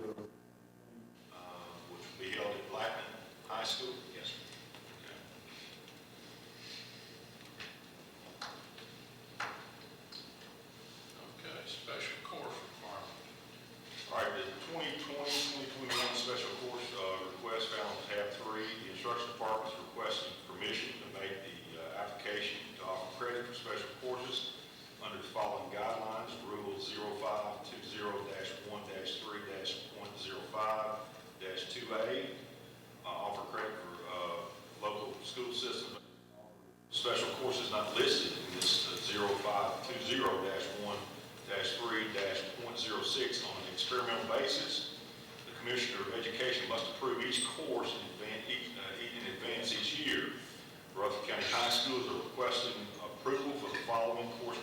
which will be held at Blackman High School? Yes, sir. Okay, special course requirement. All right, the 2020-2021 special course request found on tab 3. The instruction department is requesting permission to make the application to offer credit for special courses under the following guidelines. Rule 0520-1-3-.05-2A. Offer credit for local school systems. Special courses not listed in this 0520-1-3-.06 on an experimental basis. The Commissioner of Education must approve each course in advance each year. Rutherford County High Schools are requesting approval for the following course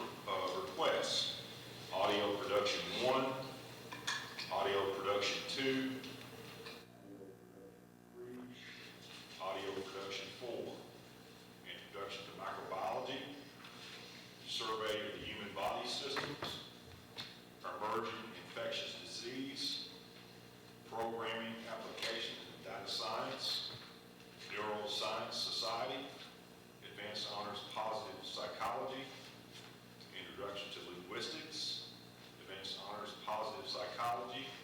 requests: Audio Production 1, Audio Production 2, Audio Production 4, Introduction to Microbiology, Survey of the Human Body Systems, Emerging Infectious Disease, Programming Applications and Data Science, Neuroscience Society, Advanced Honors Positive Psychology, Introduction to Linguistics, Advanced Honors Positive Psychology, and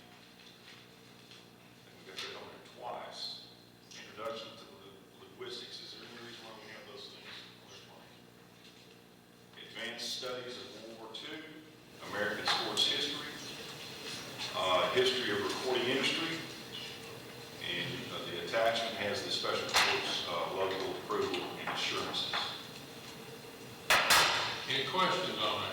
we got that on there twice. Introduction to Linguistics, is there any reason why we have those things? Advanced Studies of World War II, American Sports History, History of Recording Industry, and the attachment has the special course local approval and assurances. Any questions on it?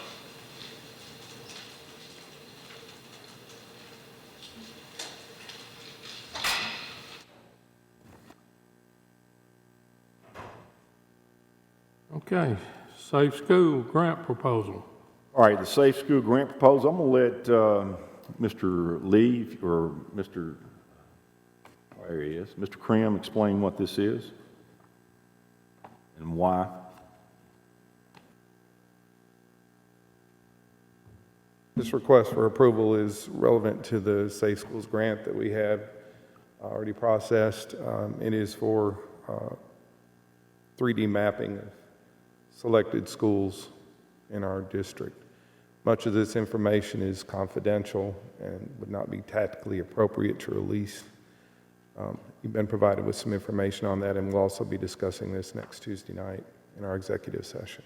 Okay, Safe School Grant Proposal. All right, the Safe School Grant Proposal, I'm going to let Mr. Lee, or there he is, Mr. Krim explain what this is and why. This request for approval is relevant to the Safe Schools grant that we have already processed. It is for 3D mapping of selected schools in our district. Much of this information is confidential and would not be tactically appropriate to release. You've been provided with some information on that, and we'll also be discussing this next Tuesday night in our executive session.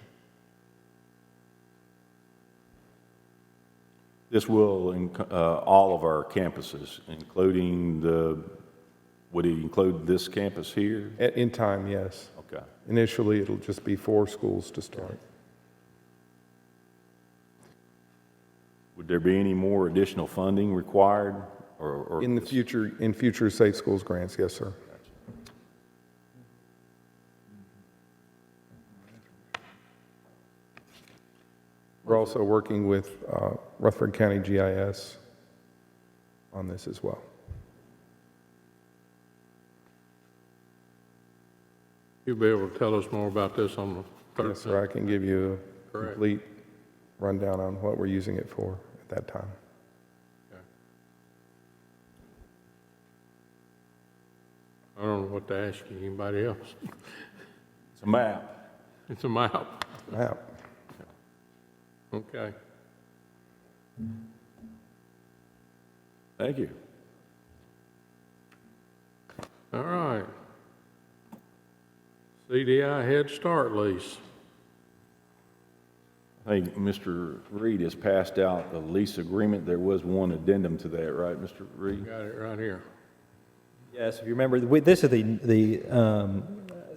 This will all of our campuses, including would it include this campus here? In time, yes. Okay. Initially, it'll just be 4 schools to start. Would there be any more additional funding required? Or In future Safe Schools grants, yes, sir. We're also working with Rutherford County GIS on this as well. You'll be able to tell us more about this on the 13th. Yes, sir, I can give you a Correct. complete rundown on what we're using it for at that time. Okay. I don't know what to ask you. Anybody else? It's a map. It's a map. Map. Okay. Thank you. All right. CDI Head Start lease. I think Mr. Reed has passed out the lease agreement. There was one addendum to that, right, Mr. Reed? Got it right here. Yes, if you remember, this is the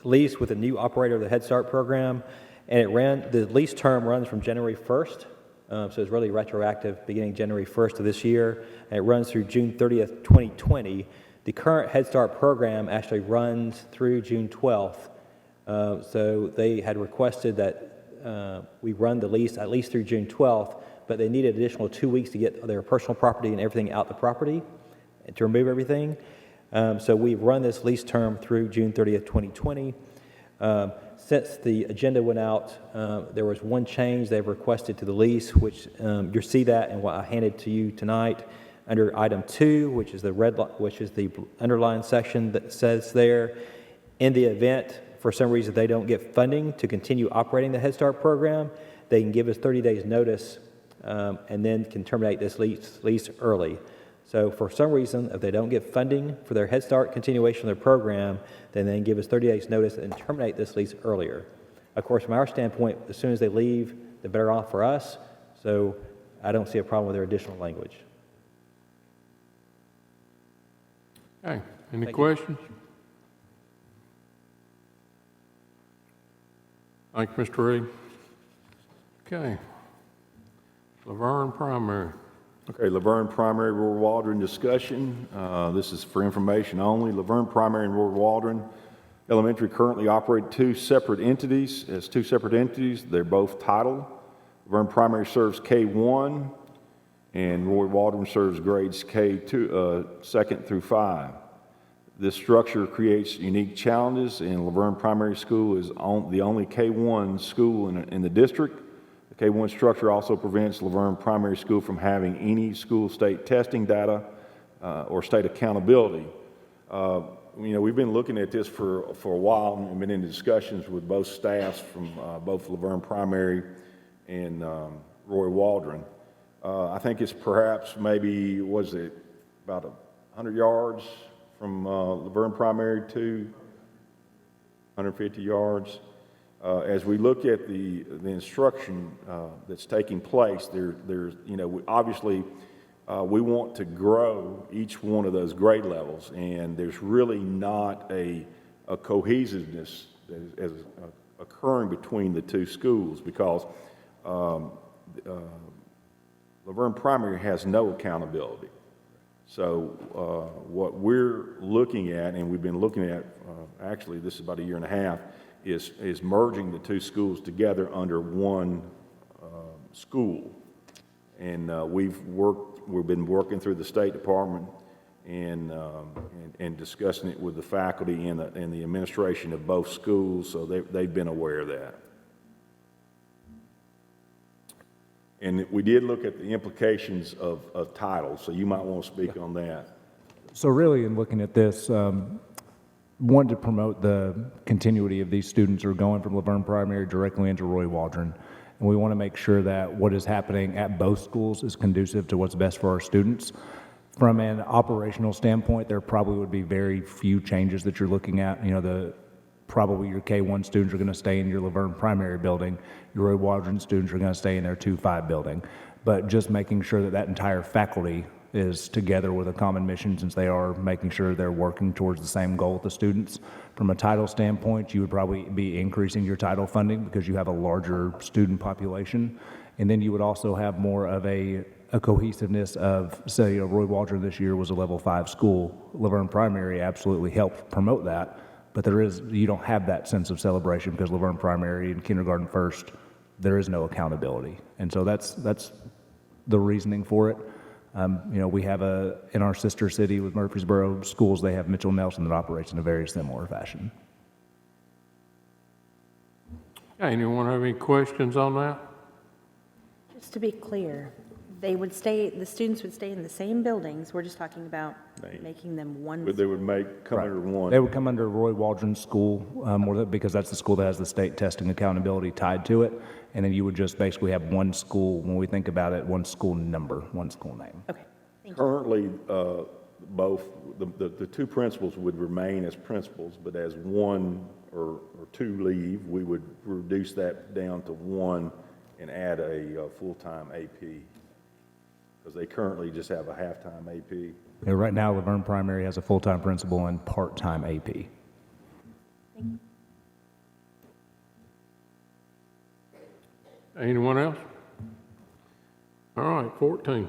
lease with a new operator of the Head Start program, and the lease term runs from January 1st, so it's really retroactive, beginning January 1st of this year, and it runs through June 30th, 2020. The current Head Start program actually runs through June 12th, so they had requested that we run the lease at least through June 12th, but they needed additional 2 weeks to get their personal property and everything out the property, and to remove everything. So we've run this lease term through June 30th, 2020. Since the agenda went out, there was one change they've requested to the lease, which you'll see that in what I handed to you tonight. Under item 2, which is the underlined section that says there, in the event, for some reason, they don't get funding to continue operating the Head Start program, they can give us 30 days notice and then can terminate this lease early. So for some reason, if they don't get funding for their Head Start continuation of their program, then they can give us 30 days notice and terminate this lease earlier. Of course, from our standpoint, as soon as they leave, the better off for us. So I don't see a problem with their additional language. Okay, any Thank you. questions? Thank you, Mr. Reed. Okay. Laverne Primary. Okay, Laverne Primary, Roy Waldron discussion. This is for information only. Laverne Primary and Roy Waldron Elementary currently operate as two separate entities. They're both titled. Laverne Primary serves K-1, and Roy Waldron serves grades K-2, 2nd through 5. This structure creates unique challenges, and Laverne Primary School is the only K-1 school in the district. The K-1 structure also prevents Laverne Primary School from having any school state testing data or state accountability. We've been looking at this for a while, and we've been in discussions with both staffs from both Laverne Primary and Roy Waldron. I think it's perhaps maybe, about 100 yards from Laverne Primary to 150 yards. As we look at the instruction that's taking place, obviously we want to grow each one of those grade levels, and there's really not a cohesiveness that is occurring between the two schools because Laverne Primary has no accountability. So what we're looking at, and we've been looking at, actually this is about 1.5 years, is merging the two schools together under one school. And we've been working through the State Department and discussing it with the faculty and the administration of both schools, so they've been aware of that. And we did look at the implications of titles, so you might want to speak on that. So really, in looking at this, wanted to promote the continuity of these students who are going from Laverne Primary directly into Roy Waldron. And we want to make sure that what is happening at both schools is conducive to what's best for our students. From an operational standpoint, there probably would be very few changes that you're looking at. Probably your K-1 students are going to stay in your Laverne Primary building. Your Roy Waldron students are going to stay in their 2-5 building. But just making sure that that entire faculty is together with a common mission, since they are making sure they're working towards the same goal with the students. From a title standpoint, you would probably be increasing your title funding because you have a larger student population. And then you would also have more of a cohesiveness of, say, Roy Waldron this year was a level 5 school. Laverne Primary absolutely helped promote that. But you don't have that sense of celebration because Laverne Primary and Kindergarten First, there is no accountability. And so that's the reasoning for it. We have in our sister city with Murfreesboro schools, they have Mitchell Nelson that operates in a very similar fashion. Okay, anyone have any questions on that? Just to be clear, the students would stay in the same buildings. We're just talking about making them one. But they would come Right. under one. They would come under Roy Waldron School, because that's the school that has the state testing accountability tied to it. And then you would just basically have one school, when we think about it, one school number, one school name. Okay, thank you. Currently, both, the two principals would remain as principals, but as one or two leave, we would reduce that down to one and add a full-time AP, because they currently just have a half-time AP. Yeah, right now, Laverne Primary has a full-time principal and part-time AP. Anyone else? All right, 14.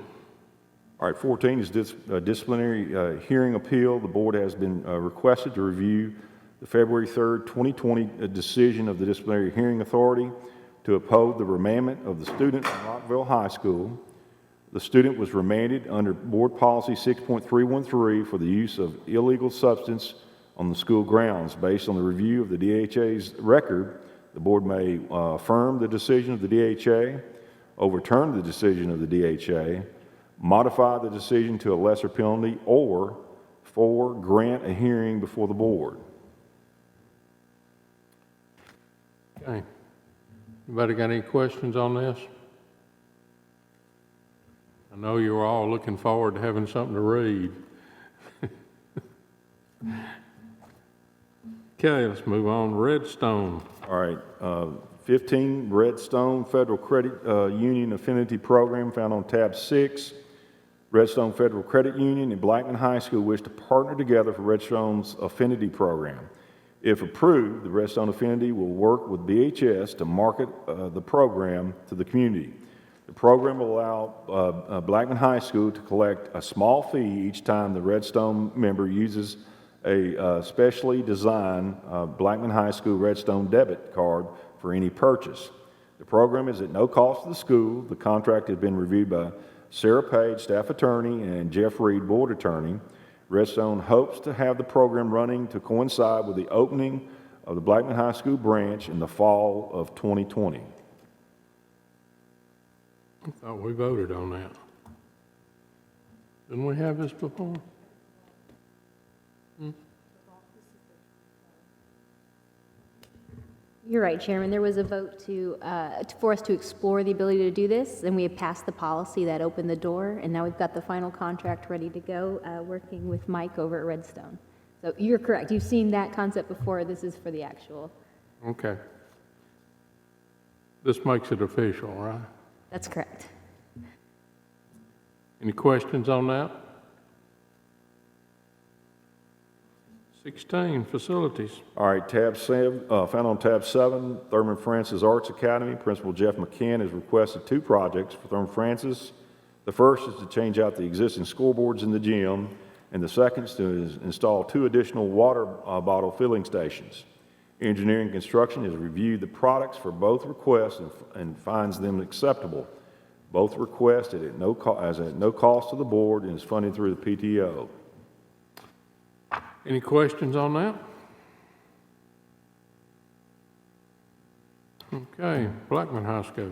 All right, 14 is disciplinary hearing appeal. The board has been requested to review the February 3rd, 2020 decision of the Disciplinary Hearing Authority to uphold the remandment of the student from Rockville High School. The student was remanded under Board Policy 6.313 for the use of illegal substance on the school grounds. Based on the review of the DHA's record, the board may affirm the decision of the DHA, overturn the decision of the DHA, modify the decision to a lesser penalty, or 4, grant a hearing before the board. Okay. Anybody got any questions on this? I know you're all looking forward to having something to read. Okay, let's move on. Redstone. All right, 15, Redstone Federal Credit Union Affinity Program, found on tab 6. Redstone Federal Credit Union and Blackman High School wish to partner together for Redstone's Affinity Program. If approved, the Redstone Affinity will work with BHS to market the program to the community. The program will allow Blackman High School to collect a small fee each time the Redstone member uses a specially designed Blackman High School Redstone debit card for any purchase. The program is at no cost to the school. The contract has been reviewed by Sarah Page, staff attorney, and Jeff Reed, board attorney. Redstone hopes to have the program running to coincide with the opening of the Blackman High School branch in the fall of 2020. I thought we voted on that. Didn't we have this before? You're right, Chairman. There was a vote for us to explore the ability to do this, and we had passed the policy that opened the door, and now we've got the final contract ready to go, working with Mike over at Redstone. So you're correct. You've seen that concept before. This is for the actual. Okay. This makes it official, right? That's correct. Any questions on that? 16, facilities. All right, tab 7, found on tab 7, Thurman Francis Arts Academy. Principal Jeff McCann has requested 2 projects for Thurman Francis. The first is to change out the existing scoreboards in the gym, and the second is to install 2 additional water bottle filling stations. Engineering Construction has reviewed the products for both requests and finds them acceptable. Both requested at no cost to the board and is funded through the PTO. Any questions on that? Okay, Blackman High School.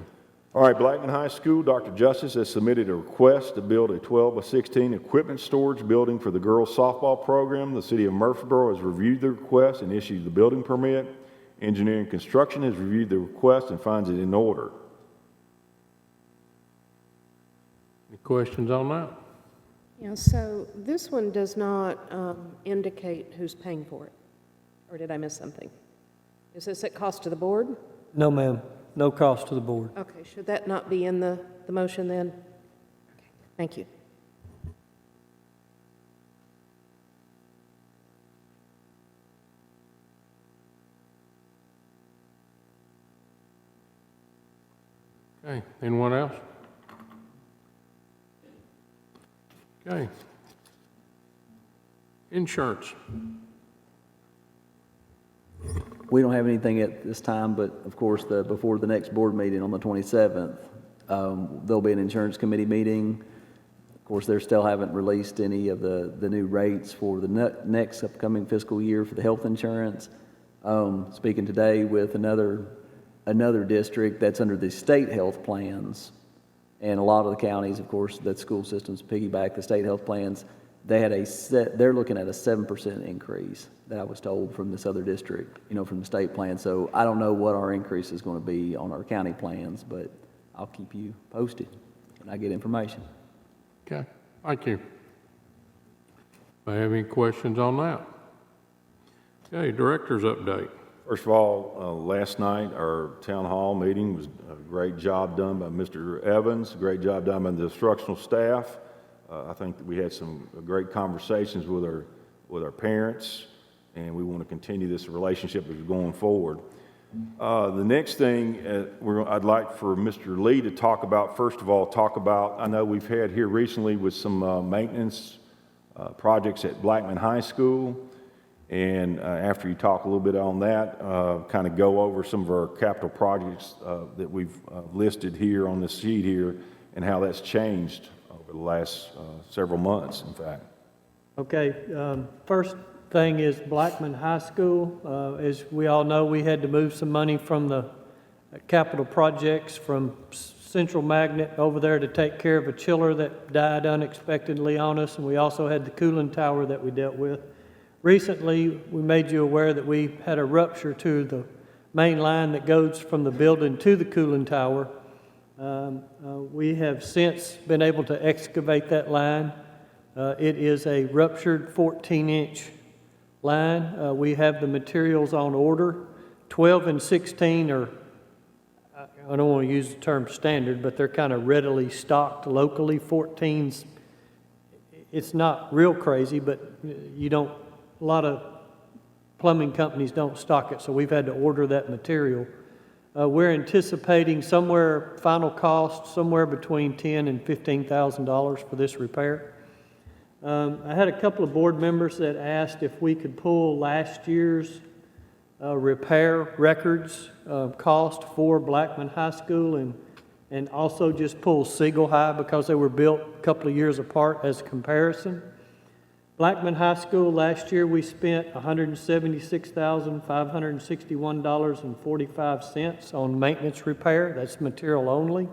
All right, Blackman High School, Dr. Justice has submitted a request to build a 12-by-16 equipment storage building for the girls softball program. The city of Murfreesboro has reviewed the request and issued the building permit. Engineering Construction has reviewed the request and finds it in order. Any questions on that? Yeah, so this one does not indicate who's paying for it, or did I miss something? Is this at cost to the board? No, ma'am. No cost to the board. Okay, should that not be in the motion then? Okay, thank you. Okay, anyone else? Okay. Insurance. We don't have anything at this time, but of course, before the next board meeting on the 27th, there'll be an insurance committee meeting. Of course, they still haven't released any of the new rates for the next upcoming fiscal year for the health insurance. Speaking today with another district that's under the state health plans, and a lot of the counties, of course, that school systems piggyback the state health plans. They're looking at a 7% increase that I was told from this other district, from the state plan. So I don't know what our increase is going to be on our county plans, but I'll keep you posted when I get information. Okay, thank you. Do I have any questions on that? Okay, director's update. First of all, last night, our town hall meeting was a great job done by Mr. Evans, a great job done by the instructional staff. I think that we had some great conversations with our parents, and we want to continue this relationship as we're going forward. The next thing I'd like for Mr. Lee to talk about, first of all, I know we've had here recently with some maintenance projects at Blackman High School. And after you talk a little bit on that, kind of go over some of our capital projects that we've listed here on this sheet here and how that's changed over the last several months, in fact. Okay, first thing is Blackman High School. As we all know, we had to move some money from the capital projects from central magnet over there to take care of a chiller that died unexpectedly on us, and we also had the cooling tower that we dealt with. Recently, we made you aware that we had a rupture to the main line that goes from the building to the cooling tower. We have since been able to excavate that line. It is a ruptured 14-inch line. We have the materials on order. 12 and 16 are, I don't want to use the term standard, but they're kind of readily stocked locally. 14's, it's not real crazy, but you don't, a lot of plumbing companies don't stock it, so we've had to order that material. We're anticipating somewhere, final cost, somewhere between $10,000 and $15,000 for this repair. I had a couple of board members that asked if we could pull last year's repair records cost for Blackman High School and also just pull Siegel High because they were built a couple of years apart as a comparison. Blackman High School last year we spent $176,561.45 on maintenance repair. That's material only.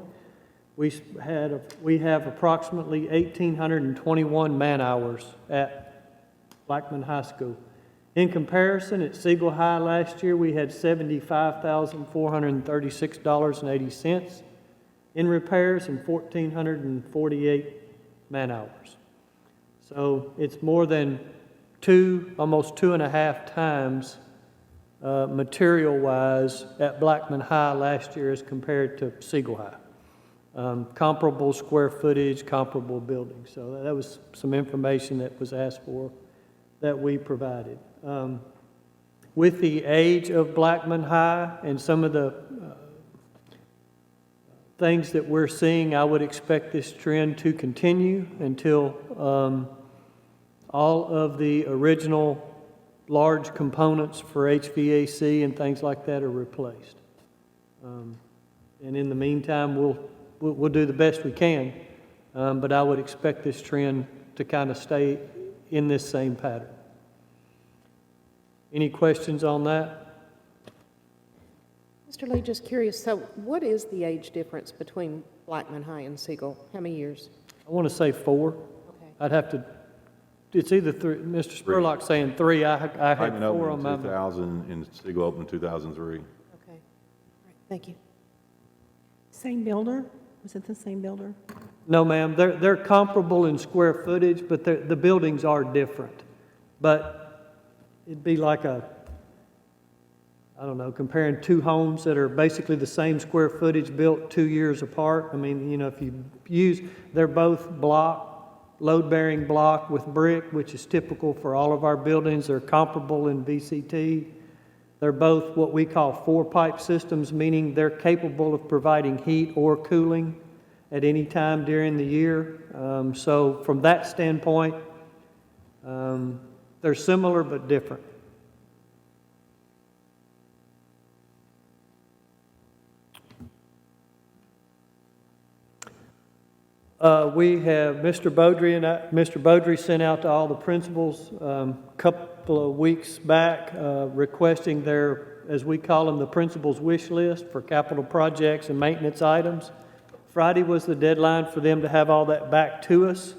We have approximately 1,821 man hours at Blackman High School. In comparison, at Siegel High last year, we had $75,436.80 in repairs and 1,448 man hours. So it's more than almost 2.5 times material-wise at Blackman High last year as compared to Siegel High. Comparable square footage, comparable buildings. So that was some information that was asked for that we provided. With the age of Blackman High and some of the things that we're seeing, I would expect this trend to continue until all of the original large components for HVAC and things like that are replaced. And in the meantime, we'll do the best we can, but I would expect this trend to kind of stay in this same pattern. Any questions on that? Mr. Lee, just curious, so what is the age difference between Blackman High and Siegel? How many years? I want to say 4. Okay. I'd have to, it's either 3, Mr. Spurlock's saying 3, I had Blackman 4 opened on in my. 2000 and Siegel opened in 2003. Okay. All right. Thank you. Same builder? Was it the same builder? No, ma'am, they're comparable in square footage, but the buildings are different. But it'd be like I don't know, comparing 2 homes that are basically the same square footage built 2 years apart. I mean, you know, if you they're both load-bearing block with brick, which is typical for all of our buildings. They're comparable in VCT. They're both what we call 4-pipe systems, meaning they're capable of providing heat or cooling at any time during the year. So from that standpoint, they're similar but different. We have Mr. Beaudry sent out to all the principals a couple of weeks back requesting their, as we call them, the principals' wish list for capital projects and maintenance items. Friday was the deadline for them to have all that back to us.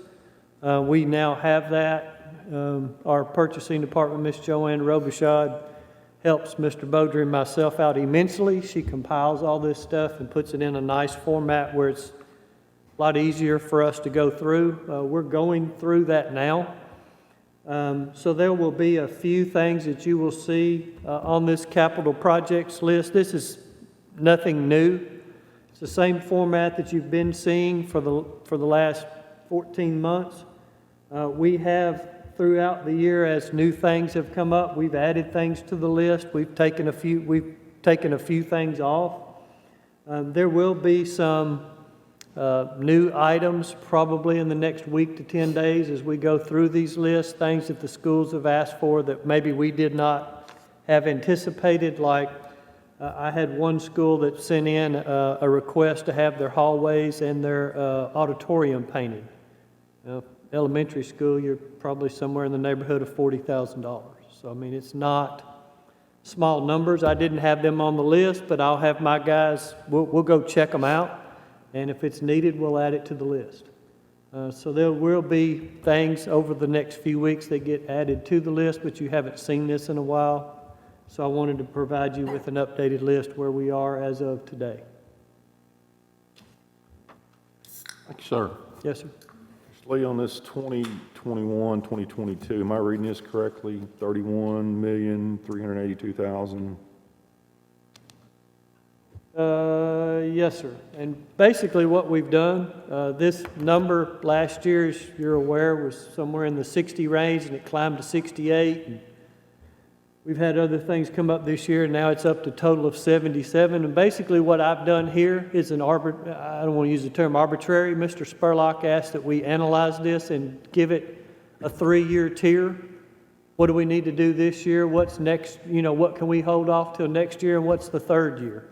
We now have that. Our purchasing department, Ms. Joanne Robichaud, helps Mr. Beaudry and myself out immensely. She compiles all this stuff and puts it in a nice format where it's a lot easier for us to go through. We're going through that now. So there will be a few things that you will see on this capital projects list. This is nothing new. It's the same format that you've been seeing for the last 14 months. We have throughout the year, as new things have come up, we've added things to the list. We've taken a few things off. There will be some new items probably in the next week to 10 days as we go through these lists, things that the schools have asked for that maybe we did not have anticipated. Like I had one school that sent in a request to have their hallways and their auditorium painted. Elementary school, you're probably somewhere in the neighborhood of $40,000. So, I mean, it's not small numbers. I didn't have them on the list, but I'll have my guys, we'll go check them out. and if it's needed, we'll add it to the list. So there will be things over the next few weeks that get added to the list, but you haven't seen this in a while. So I wanted to provide you with an updated list where we are as of today. Thank you, sir. Yes, sir. Mr. Lee, on this 2021, 2022, am I reading this correctly? 31,382,000? Yes, sir. And basically what we've done, this number last year, as you're aware, was somewhere in the 60 range, and it climbed to 68. And we've had other things come up this year, and now it's up to a total of 77. And basically what I've done here is I don't want to use the term arbitrary. Mr. Spurlock asked that we analyze this and give it a 3-year tier. What do we need to do this year? What's next? What can we hold off till next year, and what's the third year?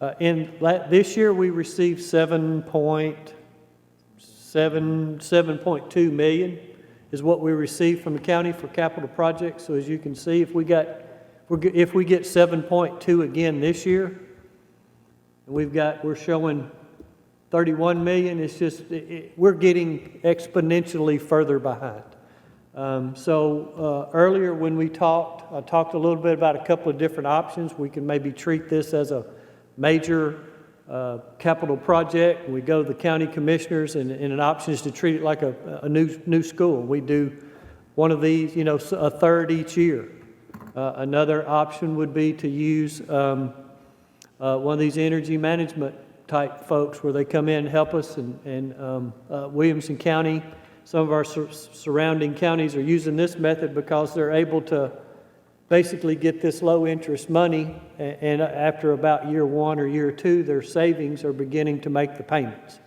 This year we received 7.2 million is what we received from the county for capital projects. So as you can see, if we get 7.2 again this year, and we're showing 31 million, it's just we're getting exponentially further behind. Earlier when I talked a little bit about a couple of different options. We can maybe treat this as a major capital project. We go to the county commissioners, and an option is to treat it like a new school. We do one of these, a third each year. Another option would be to use one of these energy management type folks where they come in and help us, and Williamson County, some of our surrounding counties are using this method because they're able to basically get this low interest money, and after about year 1 or year 2, their savings are beginning to make the payments.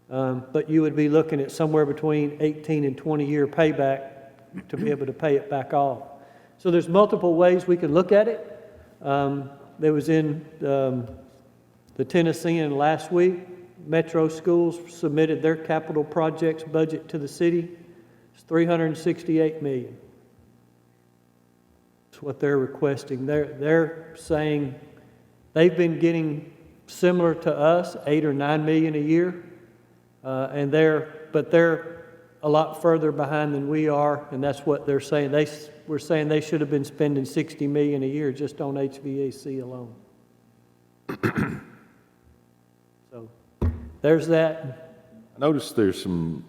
But you would be looking at somewhere between 18 and 20-year payback to be able to pay it back off. So there's multiple ways we can look at it. There was in the Tennessean last week. Metro Schools submitted their capital projects budget to the city. It's $368 million. What they're requesting. They're saying they've been getting similar to us, 8 or 9 million a year, but they're a lot further behind than we are, and that's what they're saying. We're saying they should have been spending 60 million a year just on HVAC alone. So there's that. I noticed there's some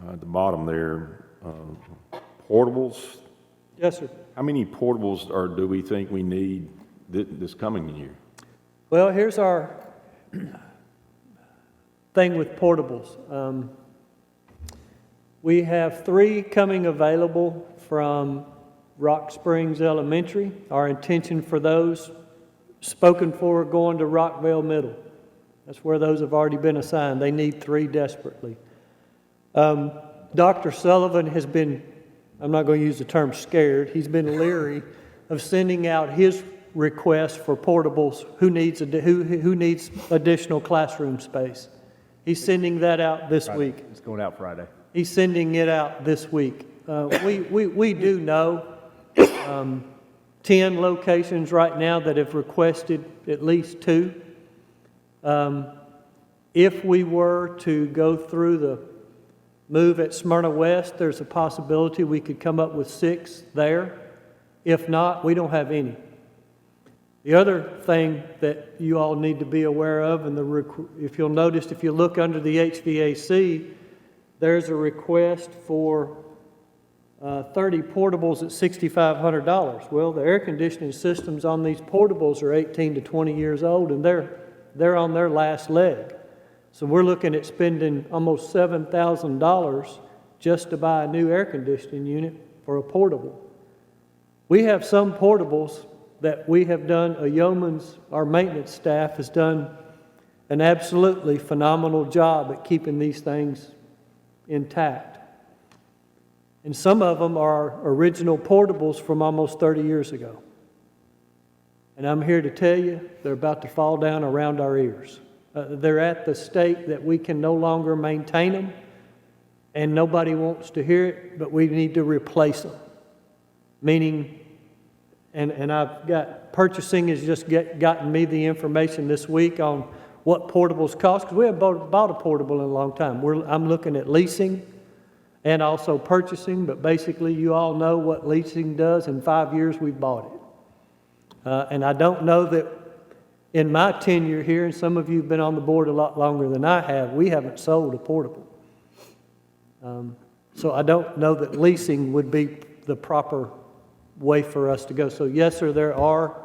at the bottom there, portables. Yes, sir. How many portables do we think we need this coming year? Well, here's our thing with portables. We have 3 coming available from Rock Springs Elementary. Our intention for those spoken for going to Rockville Middle. That's where those have already been assigned. They need 3 desperately. Dr. Sullivan has been, I'm not going to use the term scared, he's been leery of sending out his request for portables, who needs additional classroom space. He's sending that out this week. It's going out Friday. He's sending it out this week. We do know 10 locations right now that have requested at least 2. If we were to go through the move at Smyrna West, there's a possibility we could come up with 6 there. If not, we don't have any. The other thing that you all need to be aware of, and if you'll notice, if you look under the HVAC, there's a request for 30 portables at $6,500. Well, the air conditioning systems on these portables are 18 to 20 years old, and they're on their last leg. So we're looking at spending almost $7,000 just to buy a new air conditioning unit for a portable. We have some portables that we have done, our maintenance staff has done an absolutely phenomenal job at keeping these things intact. And some of them are original portables from almost 30 years ago. And I'm here to tell you, they're about to fall down around our ears. They're at the state that we can no longer maintain them, and nobody wants to hear it, but we need to replace them. Meaning, and I've got, purchasing has just gotten me the information this week on what portables cost, because we haven't bought a portable in a long time. I'm looking at leasing and also purchasing, but basically you all know what leasing does. In 5 years, we've bought it. And I don't know that in my tenure here, and some of you have been on the board a lot longer than I have, we haven't sold a portable. So I don't know that leasing would be the proper way for us to go. So yes, sir, there are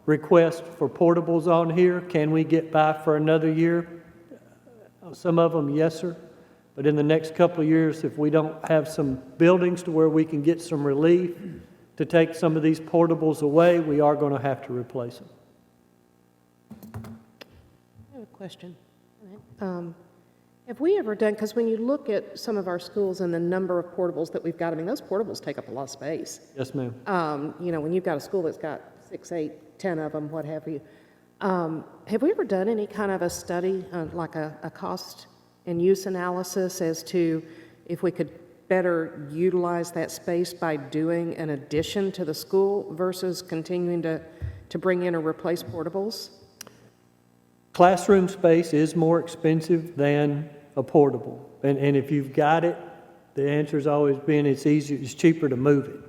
requests for portables on here. Can we get by for another year? Some of them, yes, sir. But in the next couple of years, if we don't have some buildings to where we can get some relief to take some of these portables away, we are going to have to replace them. I have a question. Have we ever done, because when you look at some of our schools and the number of portables that we've got, I mean, those portables take up a lot of space. Yes, ma'am. You know, when you've got a school that's got 6, 8, 10 of them, what have you. Have we ever done any kind of a study, like a cost and use analysis as to if we could better utilize that space by doing an addition to the school versus continuing to bring in or replace portables? Classroom space is more expensive than a portable. And if you've got it, the answer's always been it's cheaper to move it.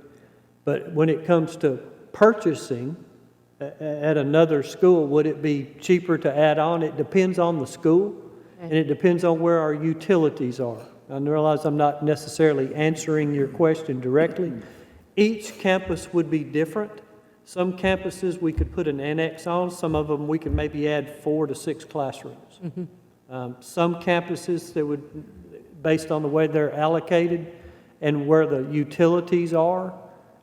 But when it comes to purchasing at another school, would it be cheaper to add on? It depends on the school, and it depends on where our utilities are. I realize I'm not necessarily answering your question directly. Each campus would be different. Some campuses we could put an annex on. Some of them we could maybe add 4 to 6 classrooms. Some campuses that would, based on the way they're allocated and where the utilities are,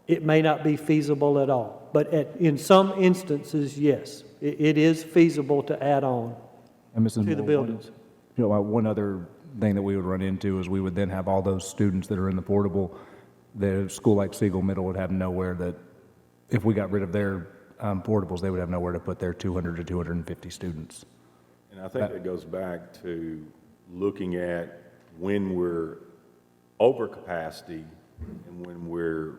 it may not be feasible at all. But in some instances, yes, it is feasible to add on And Mrs. to the Moore, buildings. one other thing that we would run into is we would then have all those students that are in the portable. The school like Siegel Middle would have nowhere that, if we got rid of their portables, they would have nowhere to put their 200 to 250 students. And I think that goes back to looking at when we're over capacity and when we're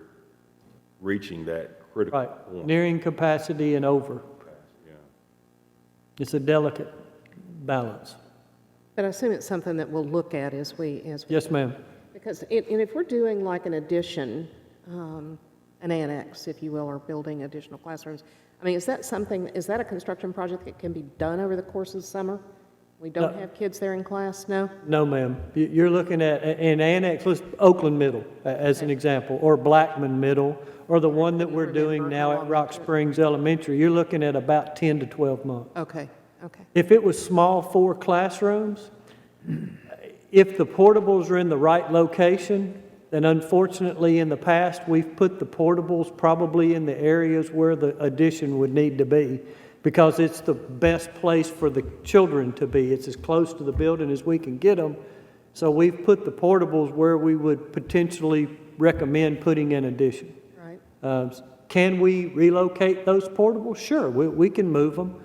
reaching that critical Right, point. nearing capacity and over. Yeah. It's a delicate balance. But I assume it's something that we'll look at as we Yes, ma'am. because and if we're doing like an addition, an annex, if you will, or building additional classrooms, I mean, is that a construction project that can be done over the course of the summer? We don't have kids there in class, no? No, ma'am. You're looking at an annex, Oakland Middle as an example, or Blackman Middle, or the one that we're doing now at Rock Springs Elementary. You're looking at about 10 to 12 months. Okay. If it was small 4 classrooms, if the portables are in the right location, then unfortunately in the past, we've put the portables probably in the areas where the addition would need to be, because it's the best place for the children to be. It's as close to the building as we can get them. So we've put the portables where we would potentially recommend putting in addition. Right. Can we relocate those portables? Sure, we can move them.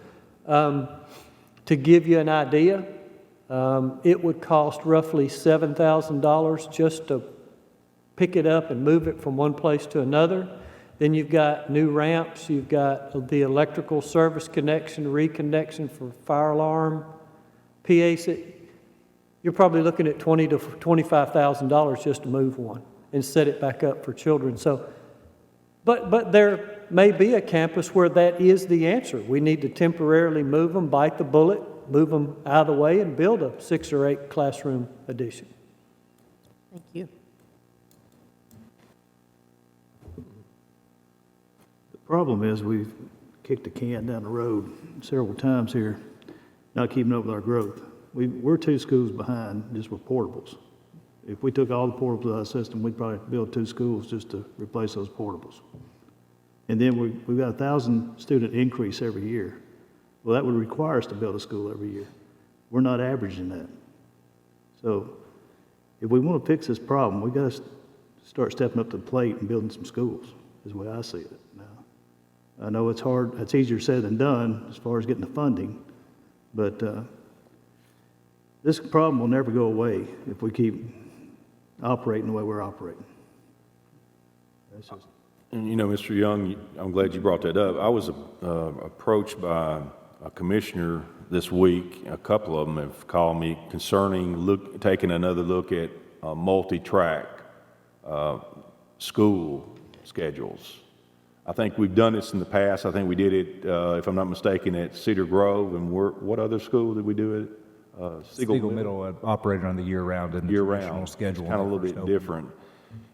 To give you an idea, it would cost roughly $7,000 just to pick it up and move it from one place to another. Then you've got new ramps, you've got the electrical service connection, reconnection for fire alarm, PAC. You're probably looking at $20,000 to $25,000 just to move one and set it back up for children. So, but there may be a campus where that is the answer. We need to temporarily move them, bite the bullet, move them out of the way, and build a 6 or 8 classroom addition. Thank you. The problem is we've kicked the can down the road several times here, not keeping up with our growth. We're 2 schools behind just with portables. If we took all the portables out of the system, we'd probably build 2 schools just to replace those portables. And then we've got 1,000 student increase every year. Well, that would require us to build a school every year. We're not averaging that. So if we want to fix this problem, we've got to start stepping up to the plate and building some schools, is the way I see it now. I know it's hard, it's easier said than done as far as getting the funding, but this problem will never go away if we keep operating the way we're operating. That's just... And you know, Mr. Young, I'm glad you brought that up. I was approached by a commissioner this week, a couple of them have called me concerning taking another look at multi-track school schedules. I think we've done this in the past. I think we did it, if I'm not mistaken, at Cedar Grove, and what other school did we do it? Siegel Middle operated on the year-round and the traditional schedule. Kind of a little bit different.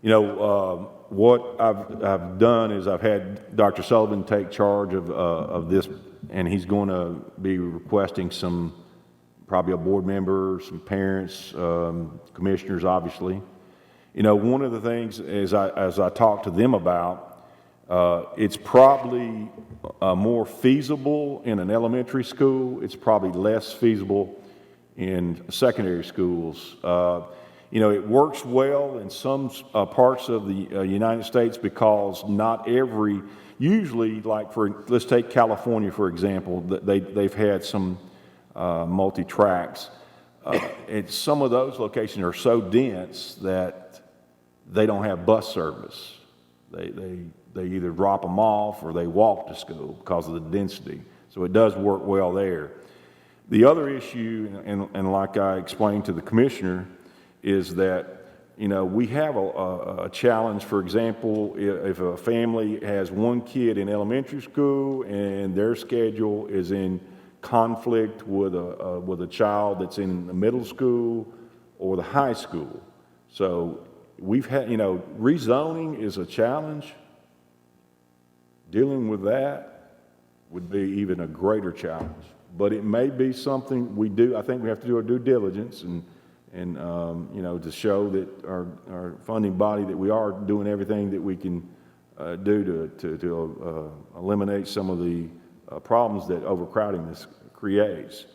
You know, what I've done is I've had Dr. Sullivan take charge of this, and he's going to be requesting probably a board member, some parents, commissioners, obviously. You know, one of the things as I talk to them about, it's probably more feasible in an elementary school. It's probably less feasible in secondary schools. You know, it works well in some parts of the United States because not every, usually like let's take California for example, they've had some multi-tracks. And some of those locations are so dense that they don't have bus service. They either drop them off or they walk to school because of the density. So it does work well there. The other issue, and like I explained to the commissioner, is that, you know, we have a challenge. For example, if a family has one kid in elementary school and their schedule is in conflict with a child that's in the middle school or the high school. So we've had, you know, rezoning is a challenge. Dealing with that would be even a greater challenge. But it may be something we do. I think we have to do our due diligence and you know, to show that our funding body that we are doing everything that we can do to eliminate some of the problems that overcrowding this creates.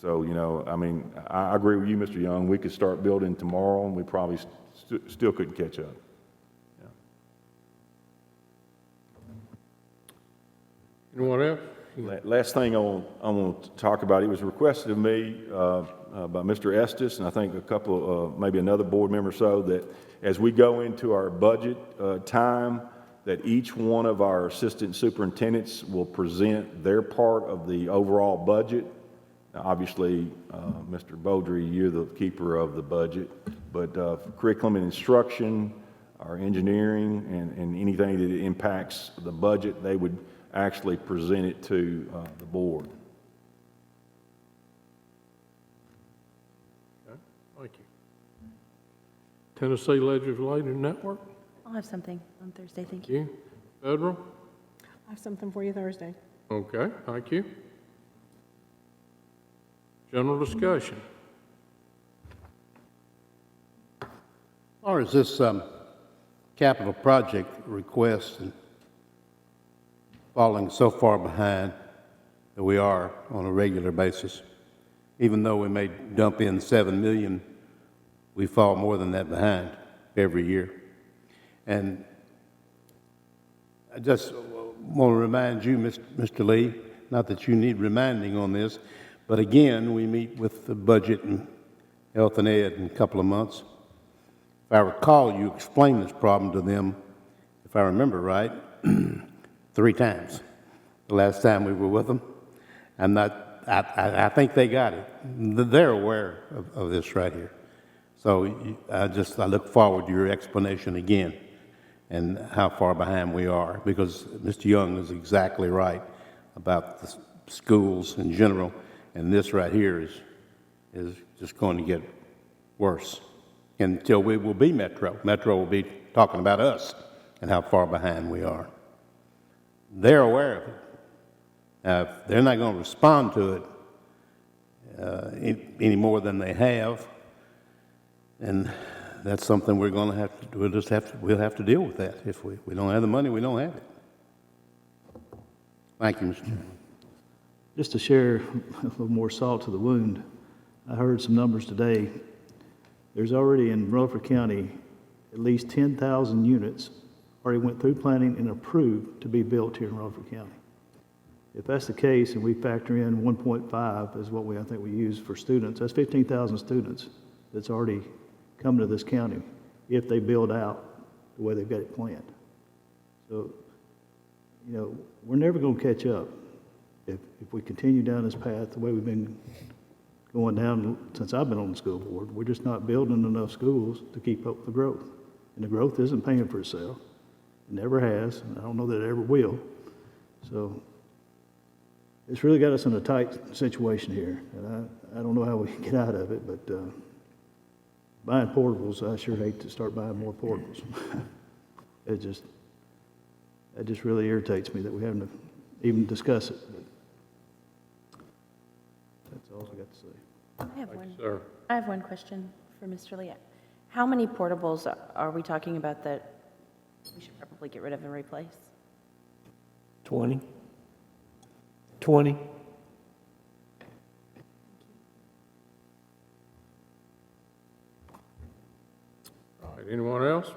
So, you know, I mean, I agree with you, Mr. Young. We could start building tomorrow, and we probably still couldn't catch up. Yeah. Anyone else? Last thing I want to talk about, it was requested of me by Mr. Estes, and I think a couple, maybe another board member or so, that as we go into our budget time, that each one of our assistant superintendents will present their part of the overall budget. Now, obviously, Mr. Beaudry, you're the keeper of the budget, but curriculum and instruction, our engineering, and anything that impacts the budget, they would actually present it to the board. Okay, thank you. Tennessee Legislative Network? I'll have something on Thursday, thank you. You? Federal? I have something for you Thursday. Okay, thank you. General discussion. As far as this capital project request and falling so far behind that we are on a regular basis, even though we may dump in $7 million, we fall more than that behind every year. And I just want to remind you, Mr. Lee, not that you need reminding on this, but again, we meet with the budget and health and ed in a couple of months. If I recall, you explained this problem to them, if I remember right, 3 times. The last time we were with them. I think they got it. They're aware of this right here. So I look forward to your explanation again and how far behind we are, because Mr. Young is exactly right about the schools in general, and this right here is just going to get worse until we will be Metro. Metro will be talking about us and how far behind we are. They're aware of it. If they're not going to respond to it any more than they have, and that's something we're going to have to. We'll have to deal with that. If we don't have the money, we don't have it. Thank you, Mr. Chairman. Just to share a little more salt to the wound, I heard some numbers today. There's already in Rutherford County at least 10,000 units already went through planning and approved to be built here in Rutherford County. If that's the case, and we factor in 1.5 is what I think we use for students, that's 15,000 students that's already come to this county if they build out the way they've got it planned. So, you know, we're never going to catch up. if we continue down this path, the way we've been going down since I've been on the school board, we're just not building enough schools to keep up with the growth. And the growth isn't paying for itself. It never has, and I don't know that it ever will. So it's really got us in a tight situation here, and I don't know how we can get out of it, but buying portables, I sure hate to start buying more portables. It just really irritates me that we haven't even discussed it. But that's all I got to say. I have one question for Mr. Lee. How many portables are we talking about that we should probably get rid of and replace? 20? 20? All right, anyone else?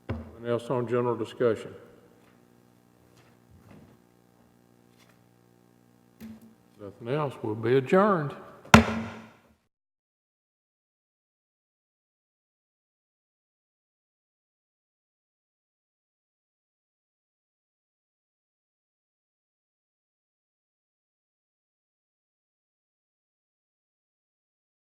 Anything else on general discussion? Nothing else, we'll be adjourned.